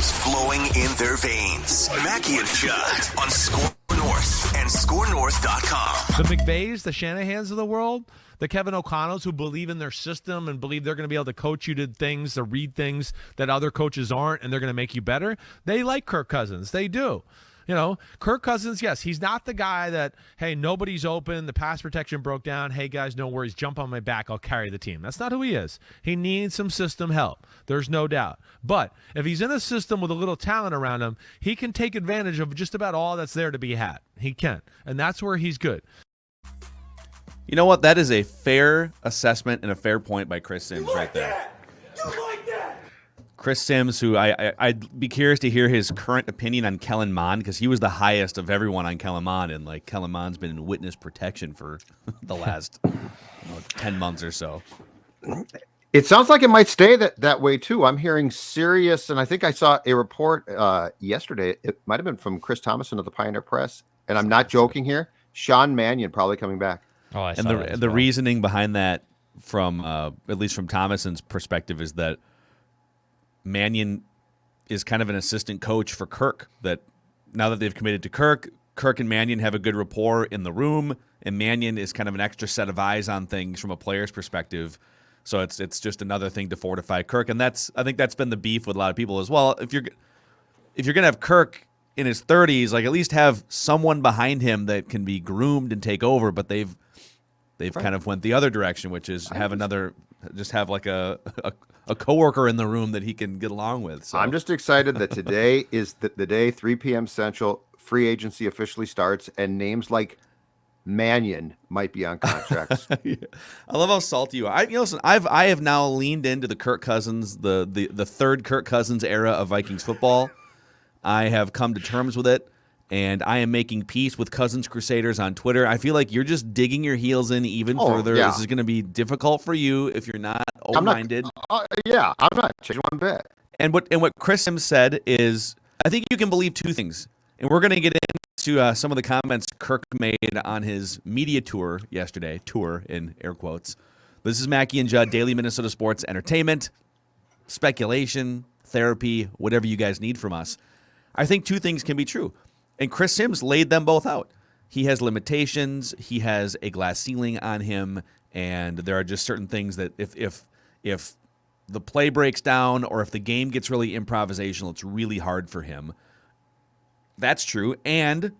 Sports flowing in their veins. Mackie and Judd on SKOR North and SKORNorth.com. The McVays, the Shanahans of the world, the Kevin O'Connells who believe in their system and believe they're going to be able to coach you to things, to read things that other coaches aren't, and they're going to make you better. They like Kirk Cousins. They do. You know, Kirk Cousins, yes, he's not the guy that, hey, nobody's open, the pass protection broke down, hey, guys, no worries, jump on my back, I'll carry the team. That's not who he is. He needs some system help. There's no doubt. But if he's in a system with a little talent around him, he can take advantage of just about all that's there to be had. He can. And that's where he's good. You know what? That is a fair assessment and a fair point by Chris Sims right there. Chris Sims, who I'd be curious to hear his current opinion on Kellen Mond, because he was the highest of everyone on Kellen Mond, and like Kellen Mond's been in witness protection for the last 10 months or so. It sounds like it might stay that way too. I'm hearing serious, and I think I saw a report yesterday. It might have been from Chris Thomason of the Pioneer Press, and I'm not joking here. Sean Mannion probably coming back. Oh, I saw and that as the well. reasoning behind that, from at least from Thomason's perspective, is that Mannion is kind of an assistant coach for Kirk. That now that they've committed to Kirk and Mannion have a good rapport in the room, and Mannion is kind of an extra set of eyes on things from a player's perspective. So it's just another thing to fortify Kirk, and I think that's been the beef with a lot of people as well. If you're gonna have Kirk in his 30s, like at least have someone behind him that can be groomed and take over. But they've kind of went the other direction, which is have like a coworker in the room that he can get along with. So I'm just excited that today is the day, 3 p.m. Central, free agency officially starts, and names like Mannion might be on contracts. Yeah. I love how salty you are. Listen, I have now leaned into the Kirk Cousins, the third Kirk Cousins era of Vikings football. I have come to terms with it, and I am making peace with Cousins Crusaders on Twitter. I feel like you're just digging your heels in even further. Yeah. This is going to be difficult for you if you're not open-minded. I'm not changing one bit. And what Chris Sims said is, I think you can believe two things. And we're going to get into some of the comments Kirk made on his media tour yesterday. Tour in air quotes. This is Mackie and Judd, Daily Minnesota Sports Entertainment, speculation, therapy, whatever you guys need from us. I think two things can be true. And Chris Sims laid them both out. He has limitations. He has a glass ceiling on him. And there are just certain things that if the play breaks down or if the game gets really improvisational, it's really hard for him. That's true. And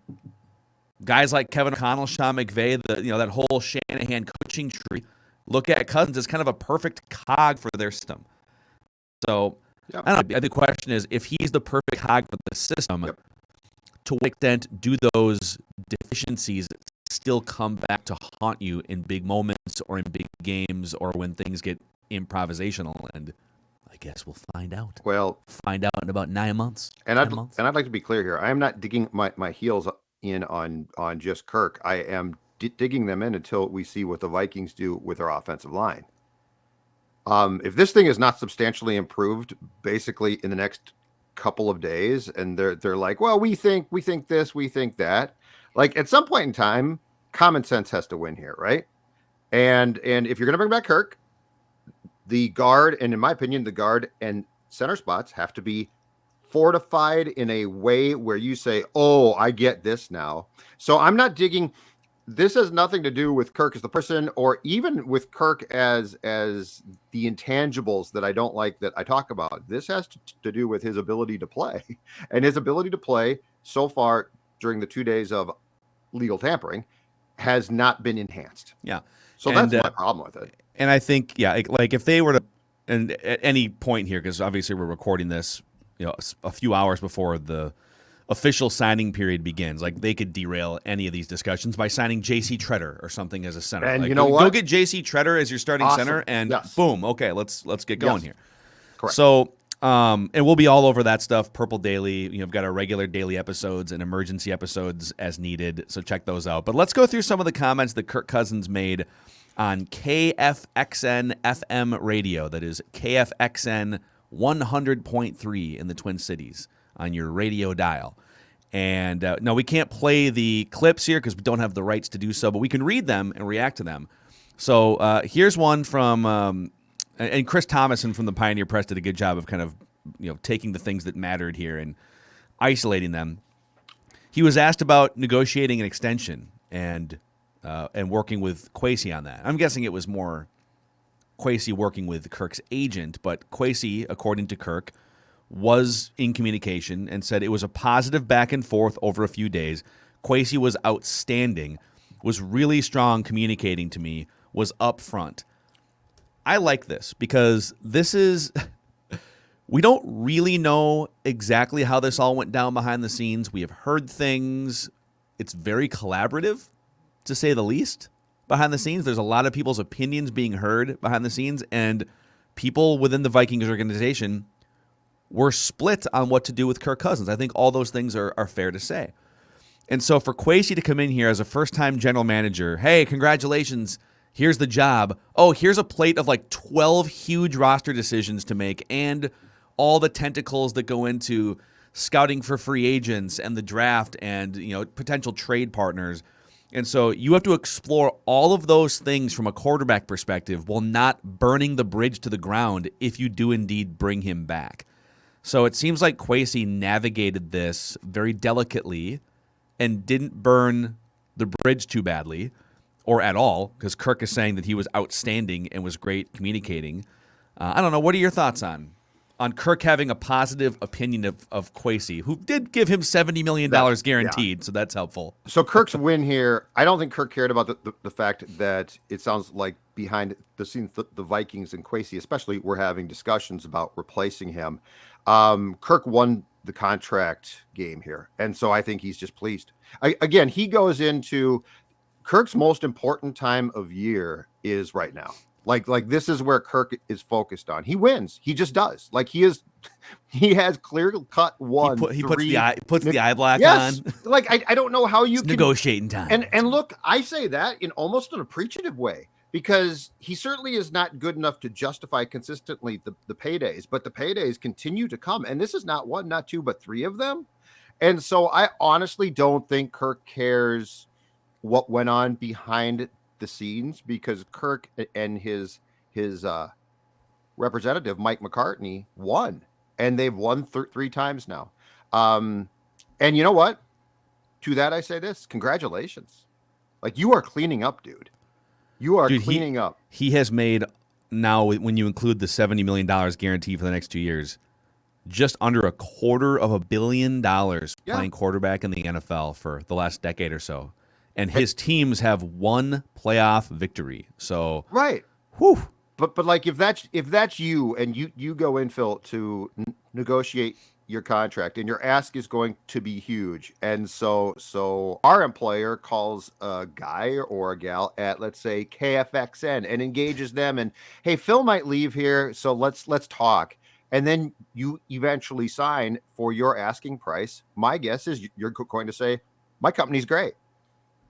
guys like Kevin O'Connell, Sean McVay, that whole Shanahan coaching tree, look at Cousins as kind of a perfect cog for their system. So I don't know. The question is, if he's the perfect cog for the system, to what extent do those deficiencies still come back to haunt you in big moments or in big games or when things get improvisational? And I guess we'll find out. Well, find out in about 9 months. And I'd like to be clear here. I am not digging my heels in on just Kirk. I am digging them in until we see what the Vikings do with their offensive line. If this thing is not substantially improved, basically in the next couple of days, and they're like, well, we think this, we think that. Like at some point in time, common sense has to win here, right? And if you're going to bring back Kirk, the guard, and in my opinion, the guard and center spots have to be fortified in a way where you say, oh, I get this now. So I'm not digging. This has nothing to do with Kirk as the person, or even with Kirk as the intangibles that I don't like that I talk about. This has to do with his ability to play, and his ability to play so far during the 2 days of legal tampering has not been enhanced. Yeah. So that's my problem with it. And I think, like if they were to, and at any point here, because obviously we're recording this, a few hours before the official signing period begins, like they could derail any of these discussions by signing J.C. Treader or something as a center. And like, you know what? Go get J.C. Treader as your starting center, and boom, okay, let's get going here. Correct. So, and we'll be all over that stuff. Purple Daily, we've got our regular daily episodes and emergency episodes as needed, so check those out. But let's go through some of the comments that Kirk Cousins made on KFXN FM radio. That is KFXN 100.3 in the Twin Cities on your radio dial. And no, we can't play the clips here because we don't have the rights to do so, but we can read them and react to them. So here's one from, and Chris Thomason from the Pioneer Press did a good job of kind of taking the things that mattered here and isolating them. He was asked about negotiating an extension and working with Kwesi on that. I'm guessing it was more Kwesi working with Kirk's agent, but Kwesi, according to Kirk, was in communication and said it was a positive back and forth over a few days. Kwesi was outstanding, was really strong communicating to me, was upfront. I like this because this is we don't really know exactly how this all went down behind the scenes. We have heard things. It's very collaborative, to say the least, behind the scenes. There's a lot of people's opinions being heard behind the scenes, and people within the Vikings organization were split on what to do with Kirk Cousins. I think all those things are fair to say. And so for Kwesi to come in here as a first-time general manager, hey, congratulations, here's the job. Oh, here's a plate of like 12 huge roster decisions to make and all the tentacles that go into scouting for free agents and the draft and potential trade partners. And so you have to explore all of those things from a quarterback perspective while not burning the bridge to the ground if you do indeed bring him back. So it seems like Kwesi navigated this very delicately and didn't burn the bridge too badly or at all, because Kirk is saying that he was outstanding and was great communicating. I don't know. What are your thoughts on Kirk having a positive opinion of Kwesi, who did give him $70 million guaranteed, so that's helpful. So Kirk's win here, I don't think Kirk cared about the fact that it sounds like behind the scenes, the Vikings and Kwesi especially were having discussions about replacing him. Kirk won the contract game here, and so I think he's just pleased. Again, he goes into Kirk's most important time of year is right now. Like this is where Kirk is focused on. He wins. He just does. Like he has clear cut one. He puts the eye black yes. on. Like I don't know how you can negotiating time. And look, I say that in almost an appreciative way because he certainly is not good enough to justify consistently the paydays, but the paydays continue to come. And this is not one, not two, but three of them. And so I honestly don't think Kirk cares what went on behind the scenes because Kirk and his representative Mike McCartney won, and they've won three times now. And you know what? To that I say this: congratulations! Like you are cleaning up, dude. You are cleaning up. He has made now, when you include the $70 million guarantee for the next 2 years, just under $250 million playing quarterback in the NFL for the last decade or so. And his teams have one playoff victory. So right. Whew. But like if that's you and you go in, Phil, to negotiate your contract and your ask is going to be huge. And so our employer calls a guy or a gal at, let's say, KFXN and engages them and, hey, Phil might leave here, so let's talk. And then you eventually sign for your asking price. My guess is you're going to say, my company's great.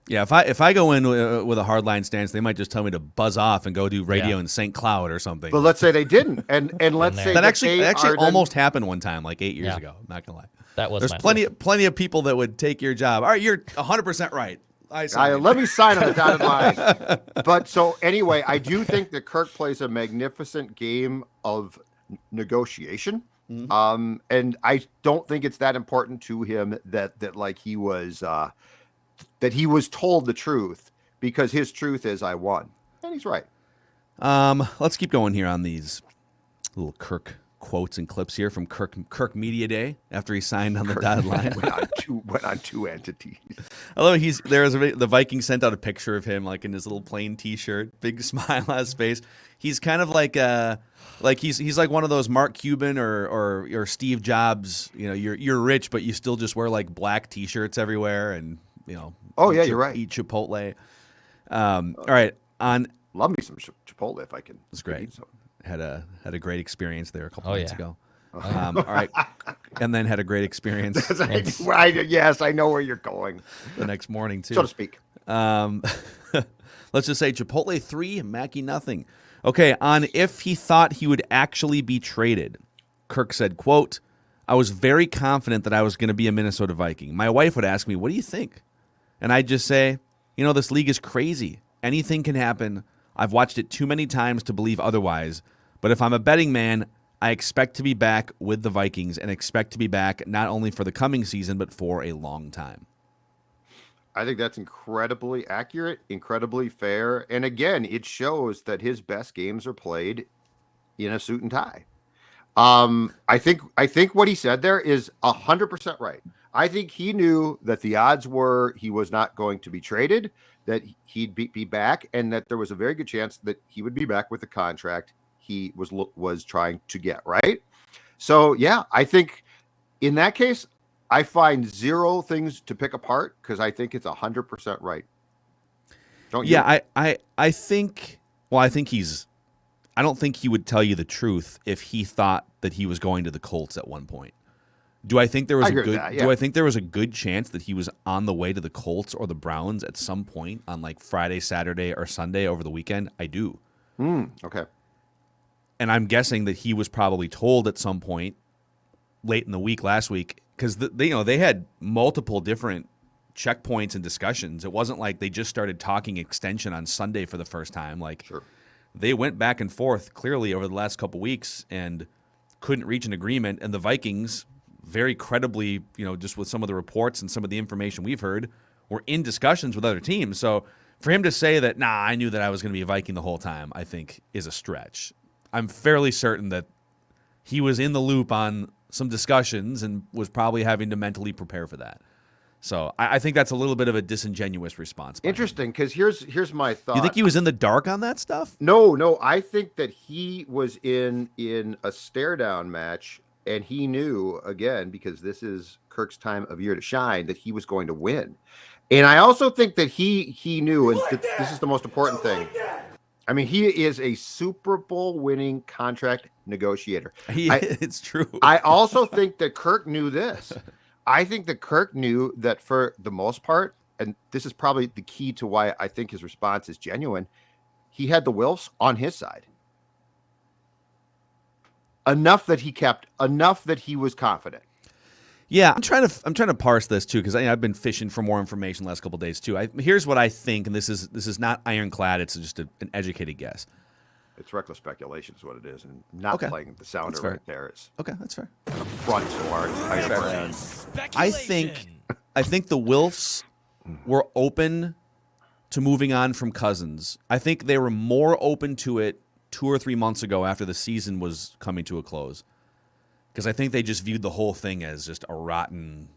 Yeah, if I go in with a hardline stance, they might just tell me to buzz off and go do radio in St. Cloud or something. But let's say they didn't, and let's say that actually almost happened one time, like 8 years ago. I'm not gonna lie. That was There's plenty of people that would take your job. All right, you're 100% right. Let me sign on the dotted line. But so anyway, I do think that Kirk plays a magnificent game of negotiation. Mm-hmm. And I don't think it's that important to him that like he was. That he was told the truth because his truth is I won. And he's right. Let's keep going here on these little Kirk quotes and clips here from Kirk Media Day after he signed on the dotted line. went on two entities. Although the Vikings sent out a picture of him like in his little plain T-shirt, big smile on his face. He's kind of like he's like one of those Mark Cuban or Steve Jobs. You're rich, but you still just wear like black T-shirts everywhere and. You're right. Eat Chipotle. All right. Love me some Chipotle if I can. It's great. Had a great experience there a couple nights ago. Oh. All right. And then had a great experience. Yes, I know where you're going. The next morning too, so to speak. Let's just say Chipotle 3, Mackey nothing. Okay. On if he thought he would actually be traded, Kirk said, "Quote: I was very confident that I was going to be a Minnesota Viking. My wife would ask me, 'What do you think?' And I'd just say, this league is crazy. Anything can happen. I've watched it too many times to believe otherwise. But if I'm a betting man, I expect to be back with the Vikings and expect to be back not only for the coming season, but for a long time. I think that's incredibly accurate, incredibly fair. And again, it shows that his best games are played in a suit and tie. I think what he said there is 100% right. I think he knew that the odds were he was not going to be traded, that he'd be back, and that there was a very good chance that he would be back with the contract he was trying to get, right? So yeah, I think in that case, I find zero things to pick apart because I think it's 100% right. Don't you? Yeah, I think. Well, I think he's. I don't think he would tell you the truth if he thought that he was going to the Colts at one point. Do I think there was Do I think there was a good chance that he was on the way to the Colts or the Browns at some point on like Friday, Saturday, or Sunday over the weekend? I do. Okay. And I'm guessing that he was probably told at some point late in the week last week because they had multiple different checkpoints and discussions. It wasn't like they just started talking extension on Sunday for the first time. Like they went back and forth clearly over the last couple weeks and couldn't reach an agreement. And the Vikings, very credibly, just with some of the reports and some of the information we've heard, were in discussions with other teams. So for him to say that, I knew that I was going to be a Viking the whole time, I think is a stretch. I'm fairly certain that he was in the loop on some discussions and was probably having to mentally prepare for that. So I think that's a little bit of a disingenuous response. Interesting, because here's my thought. You think he was in the dark on that stuff? No. I think that he was in a stare down match, and he knew, again, because this is Kirk's time of year to shine, that he was going to win. And I also think that he knew, and this is the most important thing. I mean, he is a Super Bowl winning contract negotiator. It's true. I also think that Kirk knew this. I think that Kirk knew that for the most part, and this is probably the key to why I think his response is genuine, he had the Wilfs on his side. Enough that he was confident. Yeah, I'm trying to parse this too because I've been fishing for more information the last couple of days too. Here's what I think, and this is not ironclad. It's just an educated guess. It's reckless speculation is what it is, and not playing the sounder right there is okay. That's fair. Front to our entire brand. I think the Wilfs were open to moving on from Cousins. I think they were more open to it 2 or 3 months ago after the season was coming to a close. Because I think they just viewed the whole thing as just a rotten,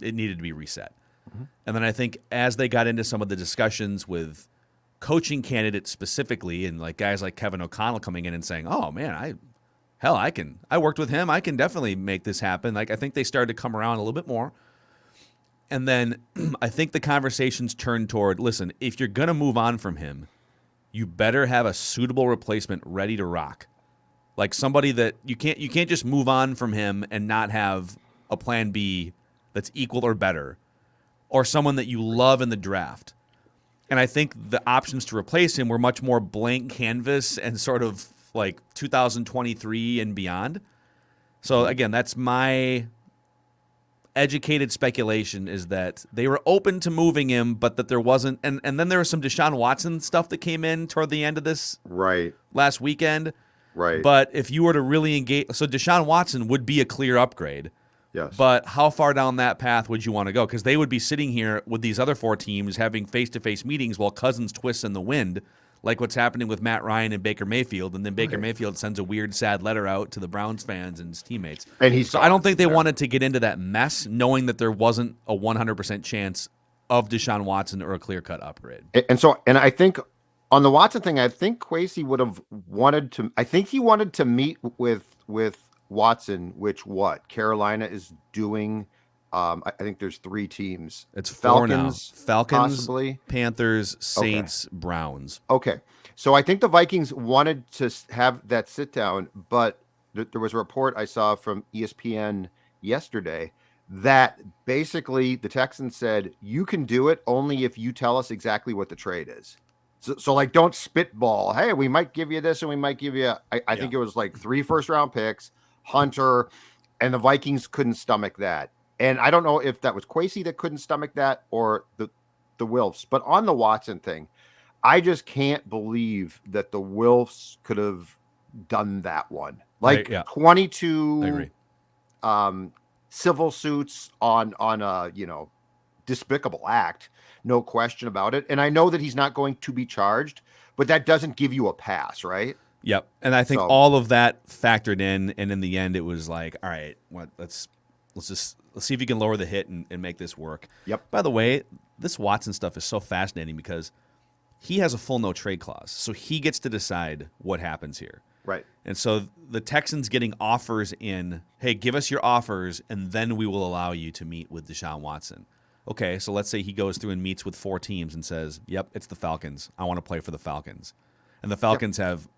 it needed to be reset. Mm-hmm. And then I think as they got into some of the discussions with coaching candidates specifically, and like guys like Kevin O'Connell coming in and saying, oh man, I worked with him. I can definitely make this happen. Like I think they started to come around a little bit more. And then I think the conversations turned toward, listen, if you're going to move on from him, you better have a suitable replacement ready to rock. Like somebody that you can't just move on from him and not have a plan B that's equal or better, or someone that you love in the draft. And I think the options to replace him were much more blank canvas and sort of like 2023 and beyond. So again, that's my educated speculation, is that they were open to moving him, but that there wasn't. And then there was some Deshaun Watson stuff that came in toward the end of this last weekend. Right. But if you were to really engage, so Deshaun Watson would be a clear upgrade. Yes. But how far down that path would you want to go? Because they would be sitting here with these other 4 teams having face-to-face meetings while Cousins twists in the wind, like what's happening with Matt Ryan and Baker Mayfield. And then Baker Mayfield sends a weird, sad letter out to the Browns fans and his teammates. And I don't think they wanted to get into that mess, knowing that there wasn't a 100% chance of Deshaun Watson or a clear-cut upgrade. And I think on the Watson thing, I think Kwesi would have wanted to. I think he wanted to meet with Watson, which Carolina is doing. I think there's 3 teams. It's 4 now. Falcons, possibly. Panthers, Saints, Browns. Okay, so I think the Vikings wanted to have that sit down, but there was a report I saw from ESPN yesterday that basically the Texans said you can do it only if you tell us exactly what the trade is. So like, don't spitball. Hey, we might give you this and we might give you, I think it was like 3 first-round picks, Hunter, and the Vikings couldn't stomach that. And I don't know if that was Kwesi that couldn't stomach that or the Wilfs. But on the Watson thing, I just can't believe that the Wilfs could have done that one. Like Yeah. I 22 agree. civil suits on a despicable act, no question about it. And I know that he's not going to be charged, but that doesn't give you a pass, right? Yep. And I think So- all of that factored in, and in the end, it was like, all right, let's see if you can lower the hit and make this work. Yep. By the way, this Watson stuff is so fascinating because he has a full no trade clause, so he gets to decide what happens here. Right. And so the Texans getting offers in, hey, give us your offers, and then we will allow you to meet with Deshaun Watson. Okay, so let's say he goes through and meets with 4 teams and says, yep, it's the Falcons. I want to play for the Falcons. And the Falcons have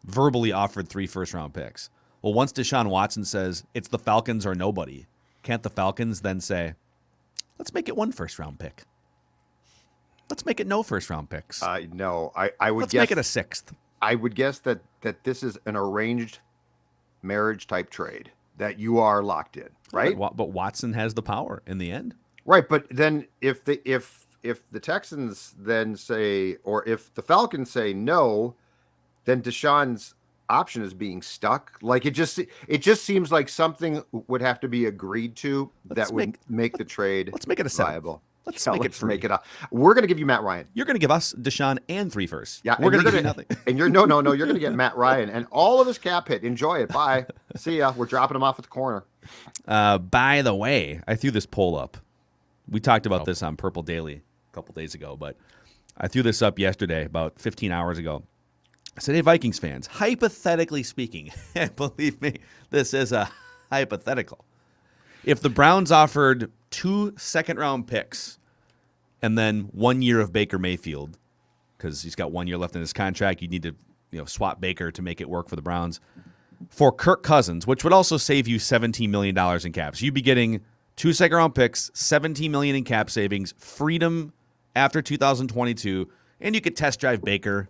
verbally offered 3 first-round picks. Well, once Deshaun Watson says it's the Falcons or nobody, can't the Falcons then say, let's make it 1 first-round pick? Let's make it no first-round picks. No, I would Let's guess make it a 6th. I would guess that this is an arranged marriage type trade that you are locked in, right? But Watson has the power in the end. Right, but then if the Texans then say, or if the Falcons say no, then Deshaun's option is being stuck. Like it just seems like something would have to be agreed to that would make the trade. Let's make it a 7th. viable. Let's make it 3. Make it up. We're going to give you Matt Ryan. You're going to give us Deshaun and 3 firsts. Yeah, we're going to give you nothing. And you're no. You're going to get Matt Ryan and all of his cap hit. Enjoy it. Bye. See ya. We're dropping him off at the corner. By the way, I threw this poll up. We talked about this on Purple Daily a couple days ago, but I threw this up yesterday, about 15 hours ago. I said, hey, Vikings fans, hypothetically speaking, believe me, this is a hypothetical. If the Browns offered 2 second-round picks and then 1 year of Baker Mayfield, because he's got 1 year left in his contract, you need to swap Baker to make it work for the Browns, for Kirk Cousins, which would also save you $17 million in cap. So you'd be getting 2 second-round picks, $17 million in cap savings, freedom after 2022, and you could test drive Baker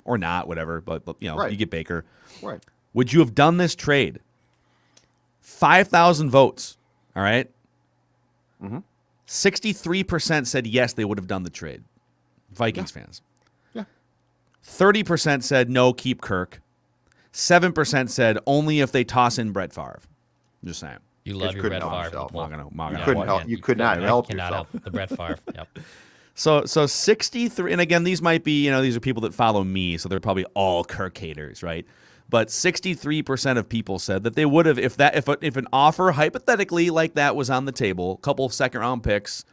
or not, whatever, but Right. You get Baker. Right. Would you have done this trade? 5,000 votes, all right? 63% said yes, they would have done the trade. Vikings fans. Yeah. 30% said no, keep Kirk. 7% said only if they toss in Brett Favre. I'm just saying. You love your Brett Favre. You could not help cannot yourself. help the Brett Favre. Yep. So 63, and again, these might be, these are people that follow me, so they're probably all Kirk haters, right? But 63% of people said that they would have, if an offer hypothetically like that was on the table, a couple of second-round picks,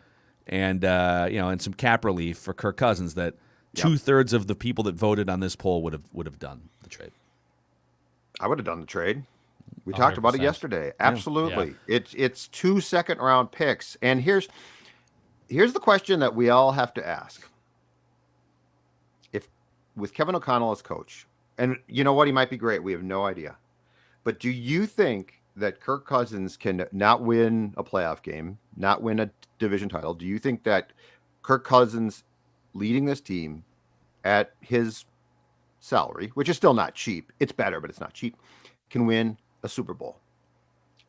and and some cap relief for Kirk Cousins, that 2/3 of the people that voted on this poll would have done the trade. I would have done the trade. We talked about it 100%. yesterday. Absolutely. Yeah. It's 2 second-round picks, and here's the question that we all have to ask. If with Kevin O'Connell as coach, and you know what, he might be great. We have no idea. But do you think that Kirk Cousins can not win a playoff game, not win a division title? Do you think that Kirk Cousins leading this team at his salary, which is still not cheap, it's better, but it's not cheap, can win a Super Bowl?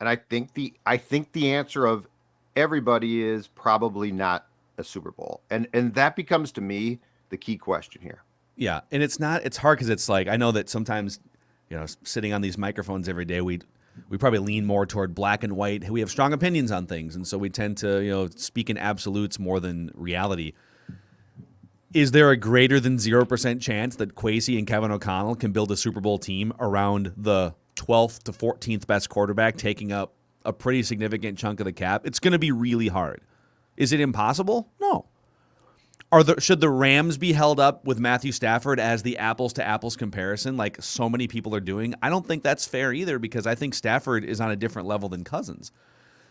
And I think the answer of everybody is probably not a Super Bowl. And that becomes to me the key question here. Yeah, and it's hard because it's like, I know that sometimes, sitting on these microphones every day, we probably lean more toward black and white. We have strong opinions on things, and so we tend to, speak in absolutes more than reality. Is there a greater than 0% chance that Kwesi and Kevin O'Connell can build a Super Bowl team around the 12th to 14th best quarterback taking up a pretty significant chunk of the cap? It's going to be really hard. Is it impossible? No. Should the Rams be held up with Matthew Stafford as the apples to apples comparison like so many people are doing? I don't think that's fair either, because I think Stafford is on a different level than Cousins.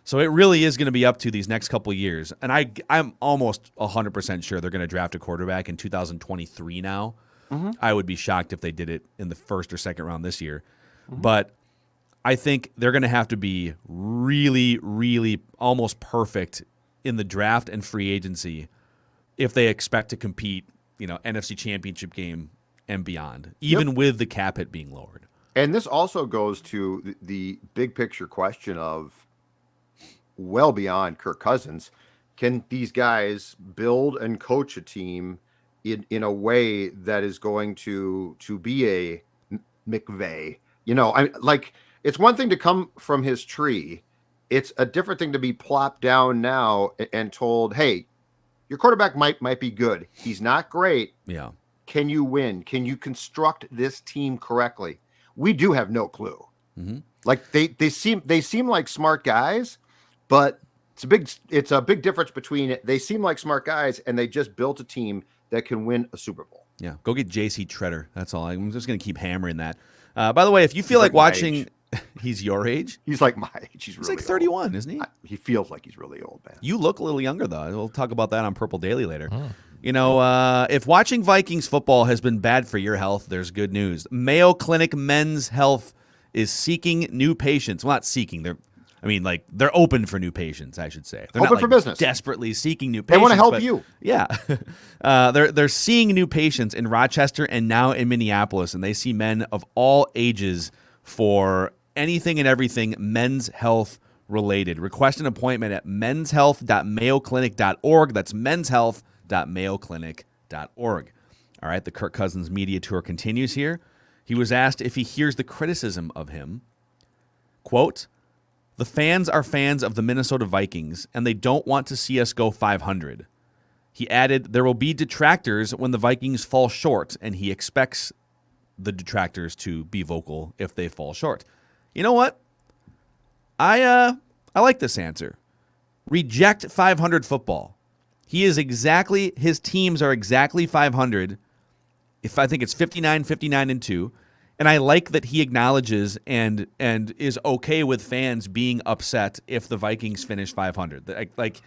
So it really is going to be up to these next couple of years. And I'm almost 100% sure they're going to draft a quarterback in 2023 now. Mm-hmm. I would be shocked if they did it in the first or second round this year. Mm-hmm. But I think they're going to have to be really, really almost perfect in the draft and free agency if they expect to compete, NFC Championship game and beyond, even with the cap hit being lowered. And this also goes to the big picture question of, well beyond Kirk Cousins, can these guys build and coach a team in a way that is going to be a McVay, I like it's one thing to come from his tree. It's a different thing to be plopped down now and told, "Hey, your quarterback might be good. He's not great. Yeah. Can you win? Can you construct this team correctly?" We do have no clue. Mm-hmm. Like they seem like smart guys, but it's a big difference between they seem like smart guys and they just built a team that can win a Super Bowl. Yeah, go get J.C. Treader. That's all. I'm just going to keep hammering that. By the way, if you feel He's like like my watching, age. he's your age. He's like my age. He's He's really like 31, isn't he? He feels like he's really old, man. You look a little younger, though. We'll talk about that on Purple Daily later. If watching Vikings football has been bad for your health, there's good news. Mayo Clinic Men's Health is seeking new patients. Well, not seeking. They're open for new patients, I should say. They're open not, for business. Desperately seeking new They patients. want to help but, you. Yeah. They're seeing new patients in Rochester and now in Minneapolis, and they see men of all ages for anything and everything men's health related. Request an appointment at menshealth.mayoclinic.org. That's menshealth.mayoclinic.org. All right, the Kirk Cousins media tour continues here. He was asked if he hears the criticism of him. Quote, "The fans are fans of the Minnesota Vikings, and they don't want to see us go 500. He added, there will be detractors when the Vikings fall short, and he expects the detractors to be vocal if they fall short. You know what? I like this answer. Reject 500 football. His teams are exactly 500. If I think it's 59, 59-2. And I like that he acknowledges and is okay with fans being upset if the Vikings finish 500. Like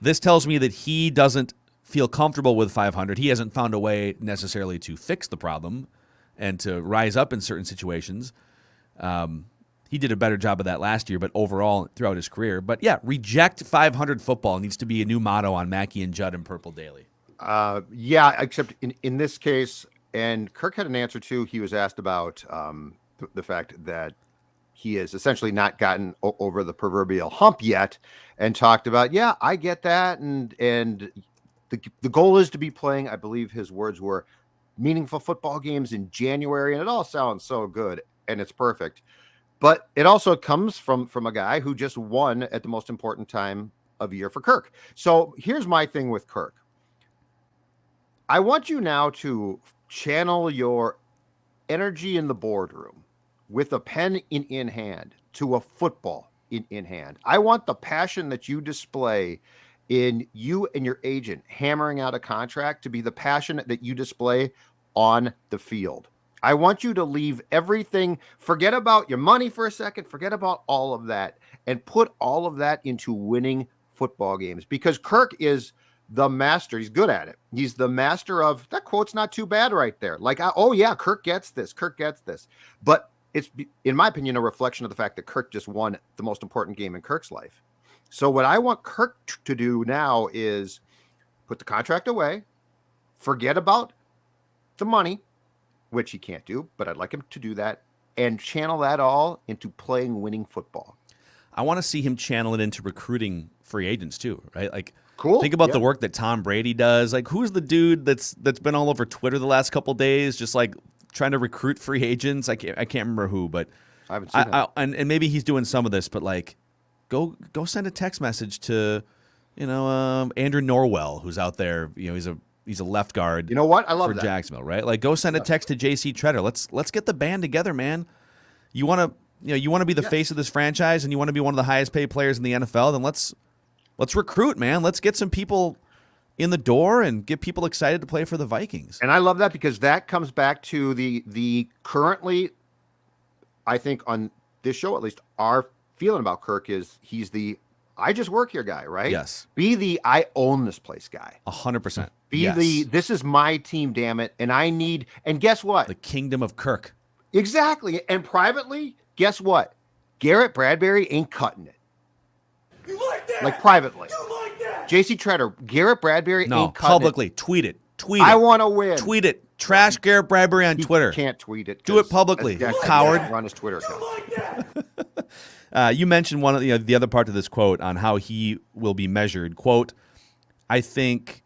this tells me that he doesn't feel comfortable with 500. He hasn't found a way necessarily to fix the problem and to rise up in certain situations. He did a better job of that last year, but overall throughout his career. But yeah, reject 500 football needs to be a new motto on Mackey and Judd and Purple Daily. Yeah, except in this case, and Kirk had an answer too. He was asked about the fact that he has essentially not gotten over the proverbial hump yet, and talked about, yeah, I get that, and the goal is to be playing, I believe his words were, meaningful football games in January, and it all sounds so good and it's perfect. But it also comes from a guy who just won at the most important time of year for Kirk. So here's my thing with Kirk. I want you now to channel your energy in the boardroom with a pen in hand to a football in hand. I want the passion that you display in you and your agent hammering out a contract to be the passion that you display on the field. I want you to leave everything, forget about your money for a second, forget about all of that, and put all of that into winning football games, because Kirk is the master. He's good at it. He's the master of, that quote's not too bad right there. Like, oh yeah, Kirk gets this. But it's, in my opinion, a reflection of the fact that Kirk just won the most important game in Kirk's life. So what I want Kirk to do now is put the contract away, forget about the money, which he can't do, but I'd like him to do that, and channel that all into playing winning football. I want to see him channel it into recruiting free agents too, right? Like, cool. Think about the work that Tom Brady does. Like, who's the dude that's been all over Twitter the last couple of days, just like trying to recruit free agents? I can't remember who, but I haven't seen that. And maybe he's doing some of this, but like, go send a text message to, Andrew Norwell, who's out there. He's a left guard. You know what? I love for that. Jacksonville, right? Like, go send a text to J.C. Treader. Let's get the band together, man. You want to be the face of this franchise, and you want to be one of the highest paid players in the NFL. Then let's recruit, man. Let's get some people in the door and get people excited to play for the Vikings. And I love that, because that comes back to the currently, I think on this show at least, our feeling about Kirk is he's the I just work here guy, right? Yes. Be the I own this place guy. 100%. Be the this is my team, damn it, and I need. And guess what? The kingdom of Kirk. Exactly. And privately, guess what? Garrett Bradbury ain't cutting it. You like that? Like privately. You like that? J.C. Treader, Garrett Bradbury ain't cutting publicly. it. Tweet it. I want to win. Tweet it. Trash Garrett Bradbury on Twitter. Can't tweet it. Do it publicly, you coward. Run his Twitter account. You like that? You mentioned one of the other part of this quote on how he will be measured. Quote, I think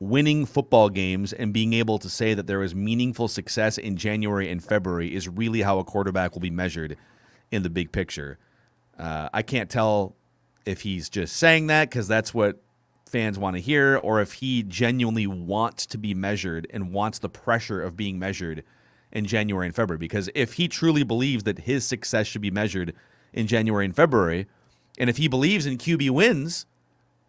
winning football games and being able to say that there was meaningful success in January and February is really how a quarterback will be measured in the big picture. I can't tell if he's just saying that because that's what fans want to hear, or if he genuinely wants to be measured and wants the pressure of being measured in January and February. Because if he truly believes that his success should be measured in January and February, and if he believes in QB wins,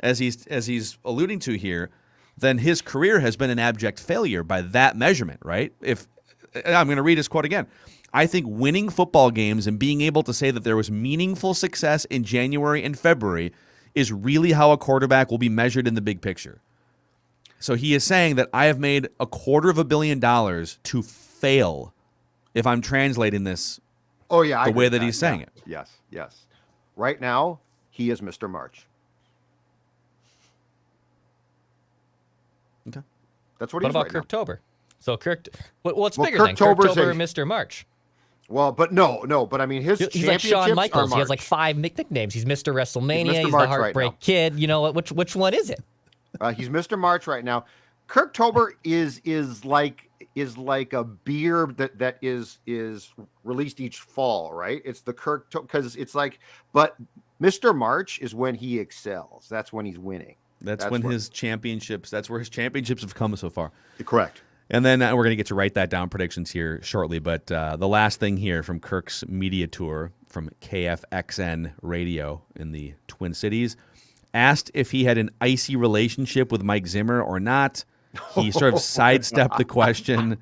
as he's alluding to here, then his career has been an abject failure by that measurement, right? If I'm going to read his quote again. I think winning football games and being able to say that there was meaningful success in January and February is really how a quarterback will be measured in the big picture. So he is saying that I have made $250 million to fail, if I'm translating this the way that he's saying it. Yes. Right now, he is Mr. March. Okay. That's what What he's about right now. Kirktober? So what's Well, bigger than Kirktober's Kirktober or a- Mr. March? Well, but no, but I mean, his He's like Shawn championships Michaels. are He has like March. 5 nicknames. He's Mr. WrestleMania. He's, March the right Heartbreak now. Kid. You know what? Which one is it? He's Mr. March right now. Kirktober is like a beer that is released each fall, right? It's the because it's like, but Mr. March is when he excels. That's when he's winning. That's when his championships. That's where his championships have come so far. Correct. And then we're going to get to write that down predictions here shortly. But the last thing here from Kirk's media tour from KFXN Radio in the Twin Cities, asked if he had an icy relationship with Mike Zimmer or not. He sort of sidestepped the question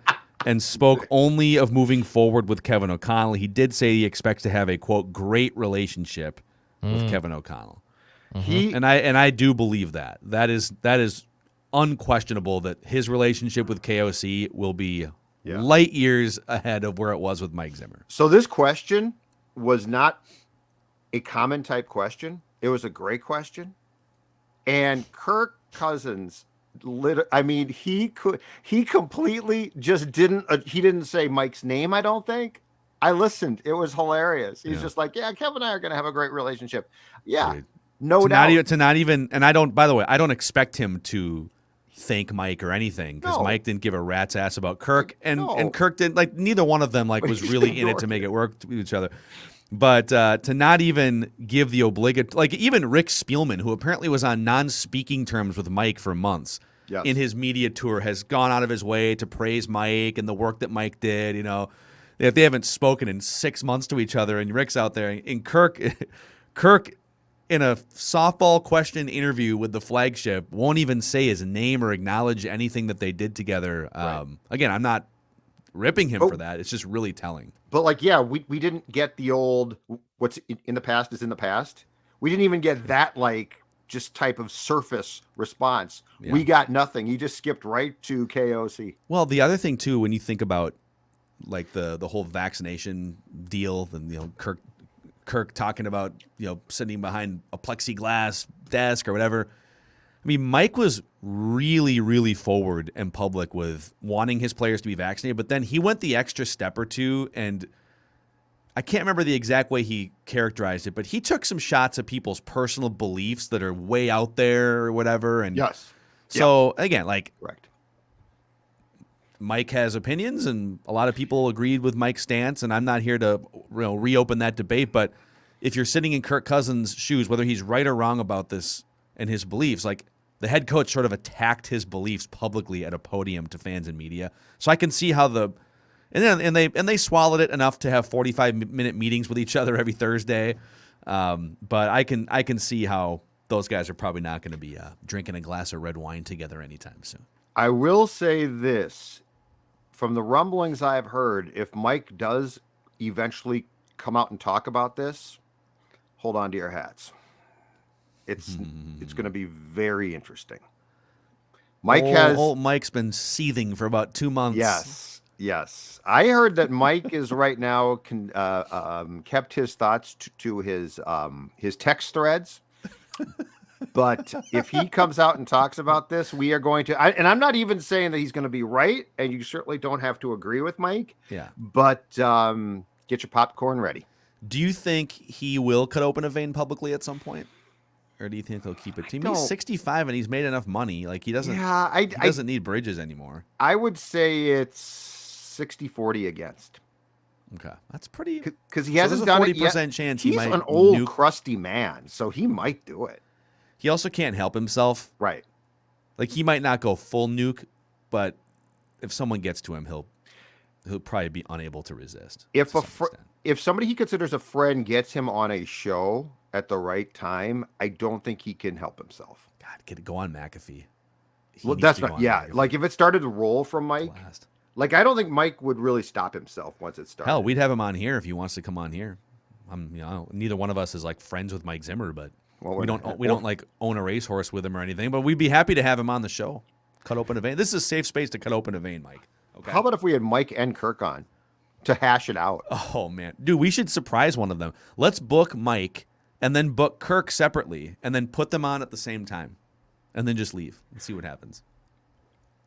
and spoke only of moving forward with Kevin O'Connell. He did say he expects to have a, quote, great relationship with Kevin O'Connell. And I do believe that. That is unquestionable that his relationship with KOC will be light years ahead of where it was with Mike Zimmer. So this question was not a common type question. It was a great question. And Kirk Cousins, he completely just didn't say Mike's name, I don't think. I listened. It was hilarious. He's just like, Kevin and I are going to have a great relationship. Yeah, Dude. no doubt. By the way, I don't expect him to thank Mike or anything because Mike didn't give a rat's ass about Kirk, and Kirk didn't, neither one of them was really in it to make it work with each other. But to not even give the obligatory, even Rick Spielman, who apparently was on non-speaking terms with Mike for months in his media tour, has gone out of his way to praise Mike and the work that Mike did. If they haven't spoken in 6 months to each other, and Rick's out there, and Kirk in a softball question interview with the flagship won't even say his name or acknowledge anything that they did together. Again, I'm not ripping him for that. It's just really telling. But we didn't get the old what's in the past is in the past. We didn't even get that just type of surface response. Yeah. We got nothing. He just skipped right to KOC. Well, the other thing too, when you think about the whole vaccination deal, and Kirk talking about sitting behind a plexiglass desk or whatever. I mean, Mike was really, really forward and public with wanting his players to be vaccinated, but then he went the extra step or two, and I can't remember the exact way he characterized it, but he took some shots at people's personal beliefs that are way out there or whatever. And yes. So again, correct. Mike has opinions, and a lot of people agreed with Mike's stance, and I'm not here to reopen that debate, but if you're sitting in Kirk Cousins' shoes, whether he's right or wrong about this and his beliefs, the head coach sort of attacked his beliefs publicly at a podium to fans and media. So I can see how they swallowed it enough to have 45-minute meetings with each other every Thursday. But I can see how those guys are probably not going to be drinking a glass of red wine together anytime soon. I will say this. From the rumblings I've heard, if Mike does eventually come out and talk about this, hold on to your hats. It's going to be very interesting. Mike's been seething for about 2 months. Yes. I heard that Mike is right now kept his thoughts to his text threads. But if he comes out and talks about this, we are going to, and I'm not even saying that he's going to be right, and you certainly don't have to agree with Mike. Yeah. But get your popcorn ready. Do you think he will cut open a vein publicly at some point? or do you think he'll keep it team? don't- He's 65 and he's made enough money. Like he doesn't. Yeah, he doesn't need Bridges anymore. I would say it's 60-40 against. Okay, that's pretty. Because he So hasn't there's a done it yet. 40% chance he He's might an old, nuke. crusty man, so he might do it. He also can't help himself. Right. Like he might not go full nuke, but if someone gets to him, he'll probably be unable to resist. If to a some extent. if somebody he considers a friend gets him on a show at the right time, I don't think he can help himself. God, go on McAfee. He Well, needs that's to go not. on Yeah, McAfee. like if it started to roll from Mike, Blast. like I don't think Mike would really stop himself once it started. Hell, we'd have him on here if he wants to come on here. Neither one of us is like friends with Mike Zimmer, but Well, we don't like own a racehorse with him or anything. But we'd be happy to have him on the show. Cut open a vein. This is a safe space to cut open a vein, Mike. Okay. How about if we had Mike and Kirk on to hash it out? Oh man, dude, we should surprise one of them. Let's book Mike and then book Kirk separately, and then put them on at the same time, and then just leave and see what happens.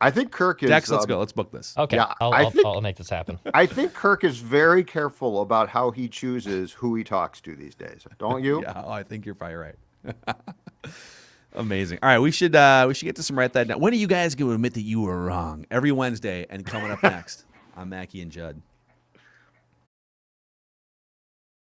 I think Kirk is. Dex, let's go. Let's book this. Okay, Yeah, I'll make this happen. I think Kirk is very careful about how he chooses who he talks to these days. Don't you? Yeah, I think you're probably right. Amazing. All right, we should get to some Write That Down. When are you guys going to admit that you were wrong? Every Wednesday, and coming up next, I'm Mackie and Judd.